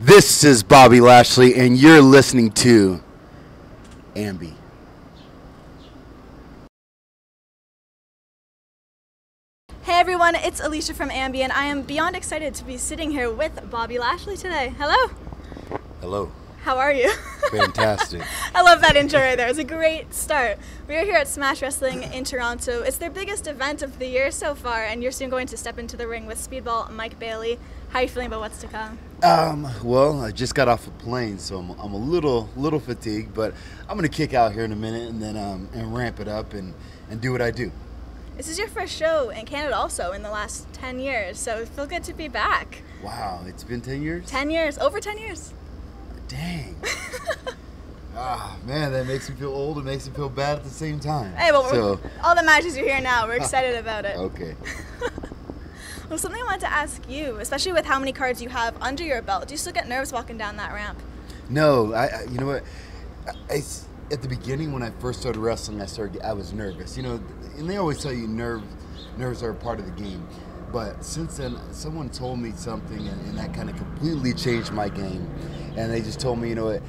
This is Bobby Lashley, and you're listening to AMBY. Hey everyone, it's Alicia from AMBY, and I am beyond excited to be sitting here with Bobby Lashley today. Hello. Hello. How are you? Fantastic. I love that intro right there. It's a great start. We are here at Smash Wrestling in Toronto. It's their biggest event of the year so far, and you're soon going to step into the ring with Speedball Mike Bailey. How are you feeling about what's to come? Well, I just got off a plane, so I'm a little fatigued, but I'm gonna kick out here in a minute and then and ramp it up and do what I do. This is your first show in Canada also in the last 10 years, so it feels good to be back. Wow, it's been 10 years? 10 years, over 10 years. Dang. Man, that makes me feel old. It makes me feel bad at the same time. Hey, well, all the matches are here now. We're excited about it. Okay. Well, something I wanted to ask you, especially with how many cards you have under your belt, do you still get nerves walking down that ramp? No, you know what? At the beginning when I first started wrestling, I was nervous. You know, and they always tell you nerves are a part of the game. But since then, someone told me something, and that kind of completely changed my game. And they just told me, you know what?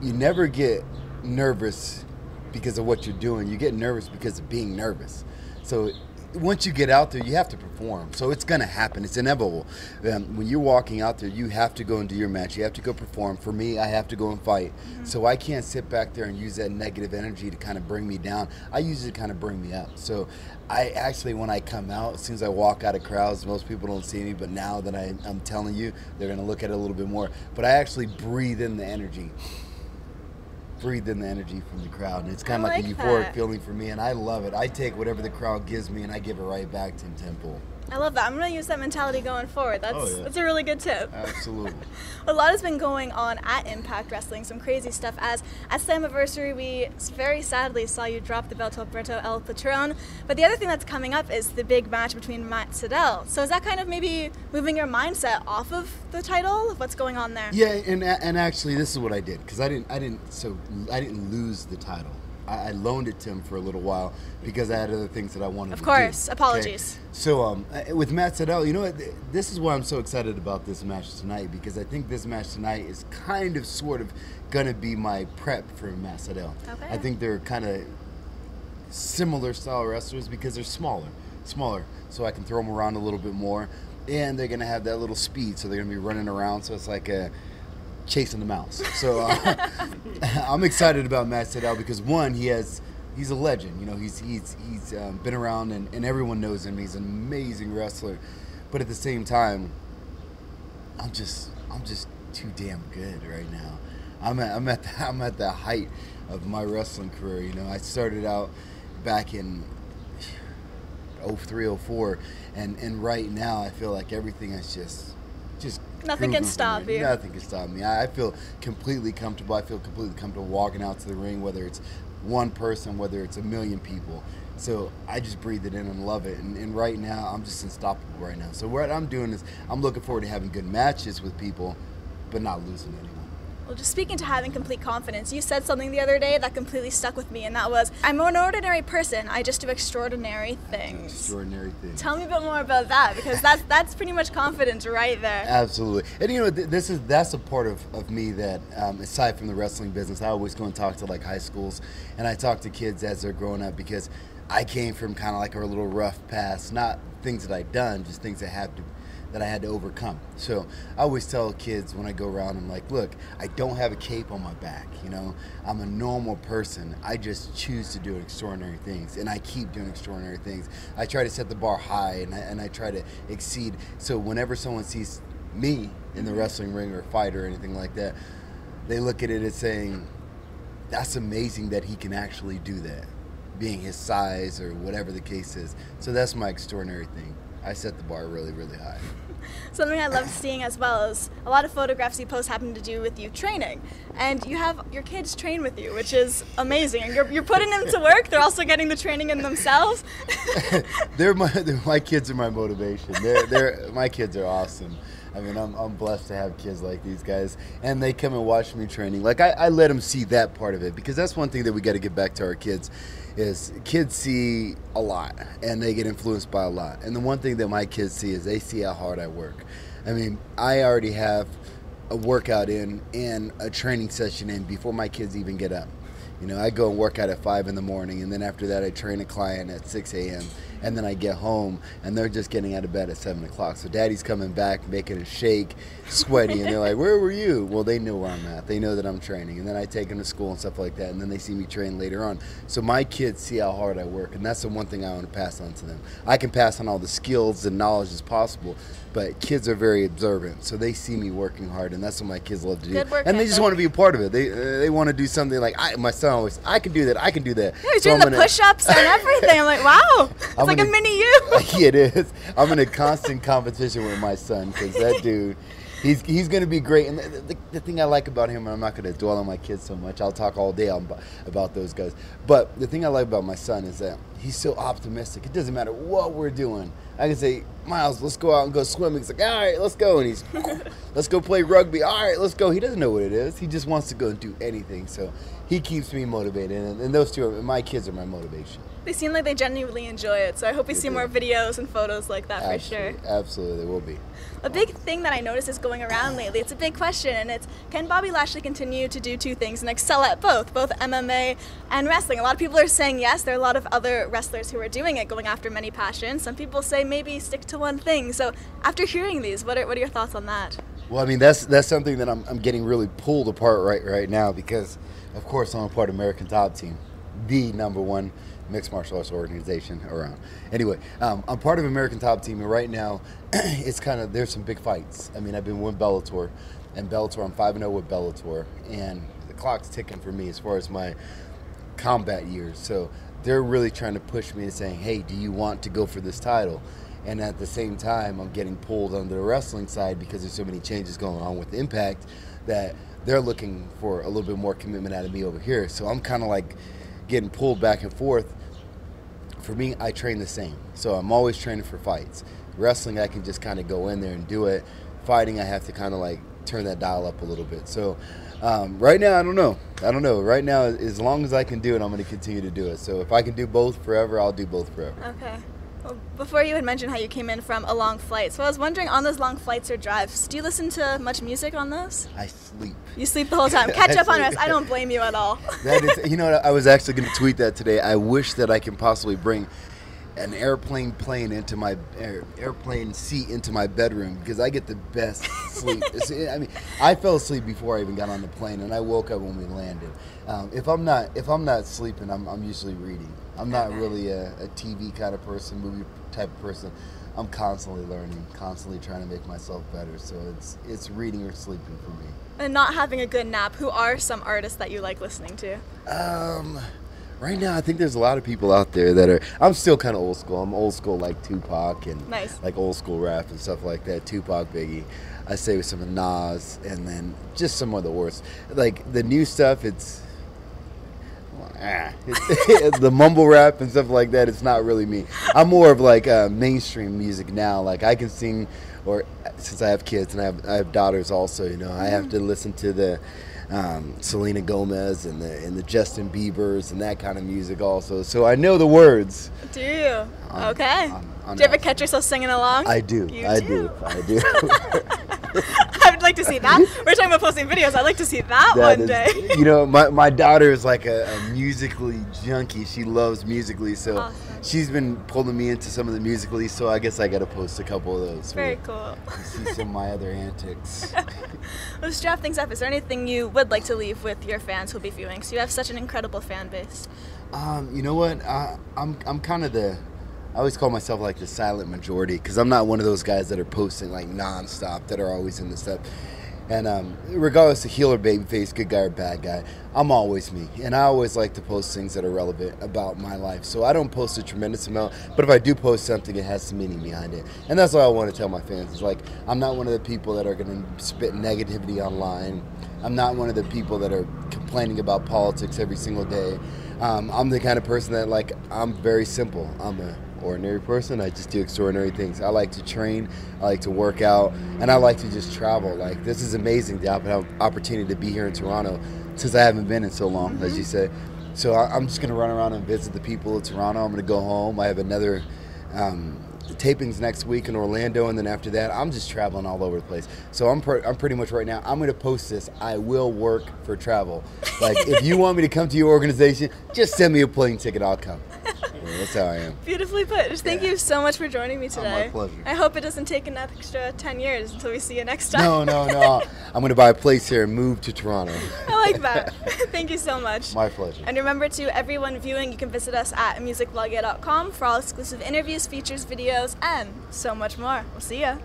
You never get nervous because of what you're doing. You get nervous because of being nervous. So once you get out there, you have to perform. So it's going to happen. It's inevitable. When you're walking out there, you have to go and do your match. You have to go perform. For me, I have to go and fight. Mm-hmm. So I can't sit back there and use that negative energy to kind of bring me down. I use it to kind of bring me up. So I actually, when I come out, as soon as I walk out of crowds, most people don't see me. But now that I'm telling you, they're going to look at it a little bit more. But I actually breathe in the energy. Breathe in the energy from the crowd, and it's kind of like a euphoric feeling for me, and I love it. I take whatever the crowd gives me and I give it right back to Temple. I love that. I'm going to use that mentality going forward. That's a really good tip. Absolutely. A lot has been going on at Impact Wrestling, some crazy stuff. As at Slammiversary, we very sadly saw you drop the belt to Alberto El Patron. But the other thing that's coming up is the big match between Matt Sydal. So is that kind of maybe moving your mindset off of the title? What's going on there? Yeah, and actually this is what I did, because I didn't lose the title. I loaned it to him for a little while because I had other things that I wanted to do. Of course, apologies. Okay? So with Matt Sydal, you know what? This is why I'm so excited about this match tonight, because I think this match tonight is kind of sort of going to be my prep for Matt Sydal. Okay. I think they're kind of similar style wrestlers because they're smaller, so I can throw them around a little bit more, and they're going to have that little speed, so they're going to be running around, so it's like chasing the mouse. So I'm excited about Matt Sydal because one, he's a legend. You know, he's been around and everyone knows him. He's an amazing wrestler, but at the same time, I'm just too damn good right now. I'm at the height of my wrestling career. You know, I started out back in 03, 04, and right now I feel like everything is just nothing can stop you. Nothing can stop me. I feel completely comfortable. I feel completely comfortable walking out to the ring, whether it's one person, whether it's a million people. So I just breathe it in and love it. And right now, I'm just unstoppable right now. So what I'm doing is I'm looking forward to having good matches with people, but not losing anyone. Well, just speaking to having complete confidence, you said something the other day that completely stuck with me, and that was, I'm an ordinary person, I just do extraordinary things. Extraordinary things. Tell me a bit more about that, because that's pretty much confidence right there. Absolutely. And you know, that's a part of me that, aside from the wrestling business, I always go and talk to like high schools, and I talk to kids as they're growing up, because I came from kind of like a little rough past, not things that I'd done, just things that I had to overcome. So I always tell kids when I go around, I'm like, look, I don't have a cape on my back, you know, I'm a normal person. I just choose to do extraordinary things, and I keep doing extraordinary things. I try to set the bar high, and I try to exceed. So whenever someone sees me in the wrestling ring or fight or anything like that, they look at it as saying, that's amazing that he can actually do that, being his size or whatever the case is. So that's my extraordinary thing. I set the bar really, really high. Something I love seeing as well is a lot of photographs you post having to do with you training, and you have your kids train with you, which is amazing. And you're putting them to work. They're also getting the training in themselves. My kids are my motivation. My kids are awesome. I mean, I'm blessed to have kids like these guys, and they come and watch me training. Like I let them see that part of it, because that's one thing that we got to get back to our kids. Is kids see a lot and they get influenced by a lot, and the one thing that my kids see is they see how hard I work. I mean, I already have a workout in and a training session in before my kids even get up. You know, I go and work out at 5 in the morning, and then after that I train a client at 6 a.m. And then I get home, and they're just getting out of bed at 7 o'clock. So Daddy's coming back, making a shake, sweaty, and they're like, where were you? Well, they know where I'm at. They know that I'm training. And then I take them to school and stuff like that, and then they see me train later on. So my kids see how hard I work, and that's the one thing I want to pass on to them. I can pass on all the skills and knowledge as possible, but kids are very observant, so they see me working hard, and that's what my kids love to do. Good work And they ethic. just want to be a part of it. They want to do something like, my son always, I can do that, I can do that. Yeah, he's So doing I'm the gonna- push-ups and everything. I'm like, wow, it's like a mini you. Yeah, it is. I'm in a constant competition with my son because that dude, he's going to be great. And the thing I like about him, and I'm not going to dwell on my kids so much. I'll talk all day about those guys. But the thing I like about my son is that he's so optimistic. It doesn't matter what we're doing. I can say, Miles, let's go out and go swimming. He's like, all right, let's go. And he's, let's go play rugby. All right, let's go. He doesn't know what it is. He just wants to go and do anything. So he keeps me motivated. And those two, my kids are my motivation. They seem like they genuinely enjoy it, so I hope we see more videos and photos like that for sure. Absolutely, there will be. A big thing that I noticed is going around lately. It's a big question, and it's, can Bobby Lashley continue to do two things and excel at both MMA and wrestling? A lot of people are saying yes. There are a lot of other wrestlers who are doing it, going after many passions. Some people say maybe stick to one thing. So after hearing these, what are your thoughts on that? Well, I mean, that's something that I'm getting really pulled apart right now because, of course, I'm a part of American Top Team, the #1 mixed martial arts organization around. Anyway, I'm part of American Top Team, and right now, it's kind of, there's some big fights. I mean, I've been with Bellator, and Bellator, I'm 5-0 with Bellator, and the clock's ticking for me as far as my combat years. So they're really trying to push me and saying, hey, do you want to go for this title? And at the same time, I'm getting pulled on the wrestling side because there's so many changes going on with Impact that they're looking for a little bit more commitment out of me over here. So I'm kind of like getting pulled back and forth. For me, I train the same. So I'm always training for fights. Wrestling, I can just kind of go in there and do it. Fighting, I have to kind of like turn that dial up a little bit. So right now, I don't know. Right now, as long as I can do it, I'm going to continue to do it. So if I can do both forever, I'll do both forever. Okay. Well, before you had mentioned how you came in from a long flight, so I was wondering, on those long flights or drives, do you listen to much music on those? I sleep. You sleep the whole time. Catch up on rest. I don't blame you at all. That is, you know what, I was actually going to tweet that today. I wish that I can possibly bring an airplane seat into my bedroom because I get the best sleep. I mean, I fell asleep before I even got on the plane, and I woke up when we landed. If I'm not sleeping, I'm usually reading. I'm not really a TV kind of person, movie type of person. I'm constantly learning, constantly trying to make myself better. So it's reading or sleeping for me. And not having a good nap. Who are some artists that you like listening to? Right now, I think there's a lot of people out there that are. I'm still kind of old school. I'm old school like Tupac and Nice. like old school rap and stuff like that. Tupac, Biggie. I stay with some of Nas, and then just some of the worst. Like the new stuff, it's the mumble rap and stuff like that. It's not really me. I'm more of like mainstream music now. Like I can sing, or since I have kids and I have daughters also, you know, I have to listen to the Selena Gomez and the Justin Biebers and that kind of music also. So I know the words. Do you? Okay. I'm Do you ever catch yourself singing along? I do. I do. I would like to see that. We're talking about posting videos. I'd like to see that one day. You know, my daughter is like a musically junkie. She loves musically, so Awesome. she's been pulling me into some of the musically. So I guess I got to post a couple of those. Very cool. You see some of my other antics. Let's wrap things up. Is there anything you would like to leave with your fans who'll be viewing? So you have such an incredible fan base. You know what? I'm kind of I always call myself like the silent majority because I'm not one of those guys that are posting like nonstop, that are always in the stuff. And regardless of heel or babyface, good guy or bad guy, I'm always me. And I always like to post things that are relevant about my life. So I don't post a tremendous amount, but if I do post something, it has some meaning behind it. And that's all I want to tell my fans. Is like, I'm not one of the people that are going to spit negativity online. I'm not one of the people that are complaining about politics every single day. I'm the kind of person that, like, I'm very simple. I'm a ordinary person. I just do extraordinary things. I like to train, I like to work out, and I like to just travel. Like, this is amazing to have an opportunity to be here in Toronto since I haven't been in so long, as you say. So I'm just going to run around and visit the people of Toronto. I'm going to go home. I have another tapings next week in Orlando, and then after that, I'm just traveling all over the place. So I'm pretty much right now, I'm going to post this. I will work for travel. Like, if you want me to come to your organization, just send me a plane ticket. I'll come. Yeah, that's how I am. Beautifully put. Just thank you so much for joining me today. My pleasure. I hope it doesn't take an extra 10 years until we see you next time. No. I'm going to buy a place here and move to Toronto. I like that. Thank you so much. My pleasure. And remember, to everyone viewing, you can visit us at musicblogger.com for all exclusive interviews, features, videos, and so much more. We'll see ya.